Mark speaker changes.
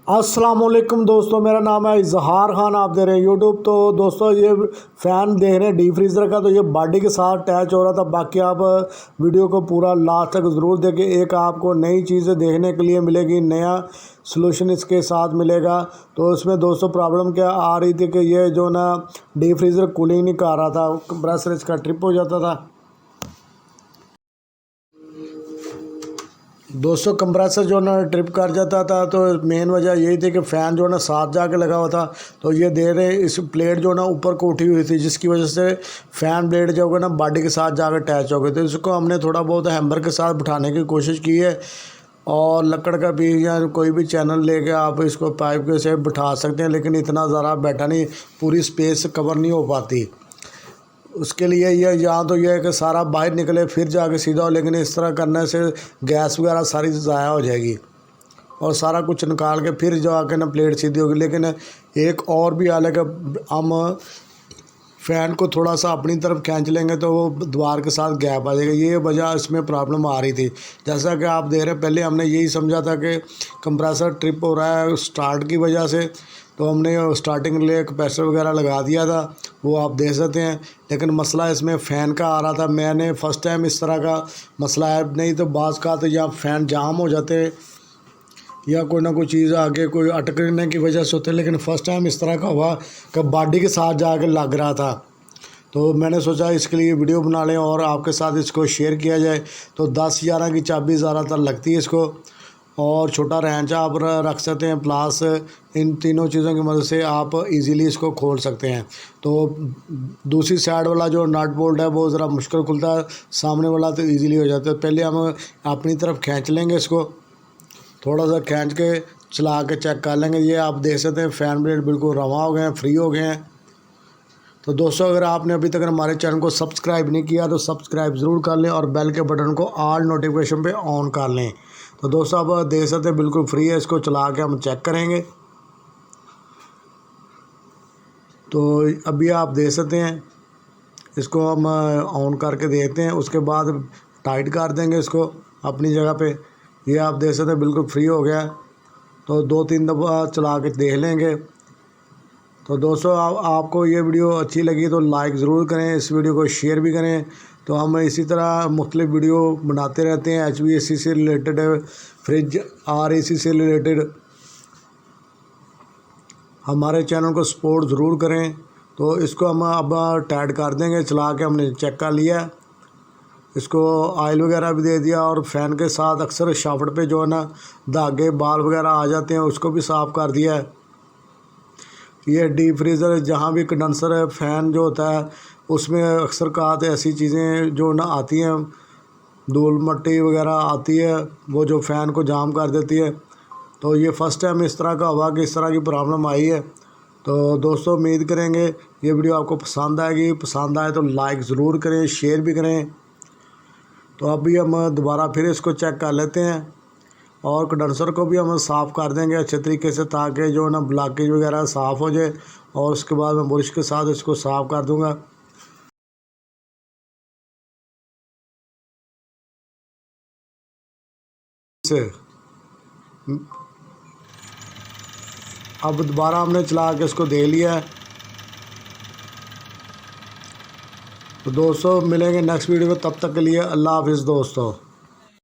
Speaker 1: अस्सलामुअलैकुम दोस्तों, मेरा नाम है इजहार खान। आप दे रहे हैं यूट्यूब। तो दोस्तों ये फ़ैन देख रहे हैं डीप फ्रीज़र का, तो ये बॉडी के साथ अटैच हो रहा था। बाकी आप वीडियो को पूरा लास्ट तक ज़रूर देखें। एक आपको नई चीज़ें देखने के लिए मिलेगी, नया सलूशन इसके साथ मिलेगा। तो इसमें दोस्तों प्रॉब्लम क्या आ रही थी कि ये जो ना डीप फ्रीज़र कूलिंग नहीं कर रहा था, कंप्रेसर इसका ट्रिप हो जाता था। दोस्तों कंप्रेसर जो ना ट्रिप कर जाता था, तो मेन वजह यही थी कि फ़ैन जो ना साथ जाके लगा हुआ था। तो ये दे रहे इस प्लेट जो ना ऊपर को उठी हुई थी, जिसकी वजह से फ़ैन ब्लेड जो होगा ना बॉडी के साथ जाकर अटैच हो गए। तो इसको हमने थोड़ा बहुत हैमर के साथ बिठाने की कोशिश की है, और लकड़ का भी या कोई भी चैनल लेके आप इसको पाइप के से बिठा सकते हैं, लेकिन इतना ज़रा बैठा नहीं, पूरी स्पेस कवर नहीं हो पाती। उसके लिए ये यहाँ तो ये है कि सारा बाहर निकले फिर जाके सीधा हो, लेकिन इस तरह करने से गैस वगैरह सारी ज़ाया हो जाएगी और सारा कुछ निकाल के फिर जो आके ना प्लेट सीधी होगी। लेकिन एक और भी हाल है कि हम फ़ैन को थोड़ा सा अपनी तरफ खींच लेंगे तो वो दीवार के साथ गैप आ जाएगा। ये वजह इसमें प्रॉब्लम आ रही थी। जैसा कि आप देख रहे हैं, पहले हमने यही समझा था कि कंप्रेसर ट्रिप हो रहा है स्टार्ट की वजह से, तो हमने स्टार्टिंग के लिए कैपेसिटर वगैरह लगा दिया था, वो आप देख सकते हैं। लेकिन मसला इसमें फ़ैन का आ रहा था। मैंने फ़र्स्ट टाइम इस तरह का मसला है, नहीं तो बाज़ का तो या फ़ैन जाम हो जाते या कोई ना कोई चीज़ आगे कोई अटकने की वजह से होते, लेकिन फ़र्स्ट टाइम इस तरह का हुआ कि बॉडी के साथ जाके लग रहा था। तो मैंने सोचा इसके लिए वीडियो बना लें और आपके साथ इसको शेयर किया जाए। तो 10-11 की चाबी ज़्यादातर लगती है इसको, और छोटा रेंच आप रख सकते हैं, प्लस इन तीनों चीज़ों की मदद से आप इजीली इसको खोल सकते हैं। तो दूसरी साइड वाला जो नट बोल्ट है वो ज़रा मुश्किल खुलता है, सामने वाला तो इजीली हो जाता है। पहले हम अपनी तरफ खींच लेंगे, इसको थोड़ा सा खींच के चला के चेक कर लेंगे। ये आप देख सकते हैं फ़ैन ब्लेड बिल्कुल रवा हो गए हैं, फ्री हो गए हैं। तो दोस्तों अगर आपने अभी तक हमारे चैनल को सब्सक्राइब नहीं किया तो सब्सक्राइब ज़रूर कर लें और बेल के बटन को ऑल नोटिफिकेशन पे ऑन कर लें। तो दोस्तों आप देख सकते हैं बिल्कुल फ्री है। इसको चला के हम चेक करेंगे। तो अभी आप देख सकते हैं, इसको हम ऑन करके देखते हैं, उसके बाद टाइट कर देंगे इसको अपनी जगह पे। ये आप देख सकते हैं बिल्कुल फ्री हो गया। तो 2-3 दफ़ा चला के देख लेंगे। तो दोस्तों आपको ये वीडियो अच्छी लगी तो लाइक ज़रूर करें, इस वीडियो को शेयर भी करें। तो हम इसी तरह मुख्तलिफ़ वीडियो बनाते रहते हैं, HVAC से रिलेटेड, फ्रिज RAC से रिलेटेड। हमारे चैनल को सपोर्ट ज़रूर करें। तो इसको हम अब टाइट कर देंगे। चला के हमने चेक कर लिया, इसको ऑयल वगैरह भी दे दिया, और फ़ैन के साथ अक्सर शाफ्ट पे जो है ना धागे बाल वगैरह आ जाते हैं, उसको भी साफ़ कर दिया है। ये डीप फ्रीज़र जहाँ भी कंडेंसर है फ़ैन जो होता है उसमें अक्सर कहा तो ऐसी चीज़ें जो ना आती हैं, धूल मट्टी वगैरह आती है, वो जो फ़ैन को जाम कर देती है। तो ये फ़र्स्ट टाइम इस तरह का हुआ कि इस तरह की प्रॉब्लम आई है। तो दोस्तों उम्मीद करेंगे ये वीडियो आपको पसंद आएगी। पसंद आए तो लाइक ज़रूर करें, शेयर भी करें। तो अभी हम दोबारा फिर इसको चेक कर लेते हैं, और कंडेंसर को भी हम साफ़ कर देंगे अच्छे तरीके से, ताकि जो ना ब्लॉकेज वगैरह साफ़ हो जाए। और उसके बाद मैं ब्रश के साथ इसको साफ़ कर दूंगा। से अब दोबारा हमने चला के इसको दे लिया है। तो दोस्तों मिलेंगे नेक्स्ट वीडियो में, तब तक के लिए अल्लाह हाफिज़ दोस्तों।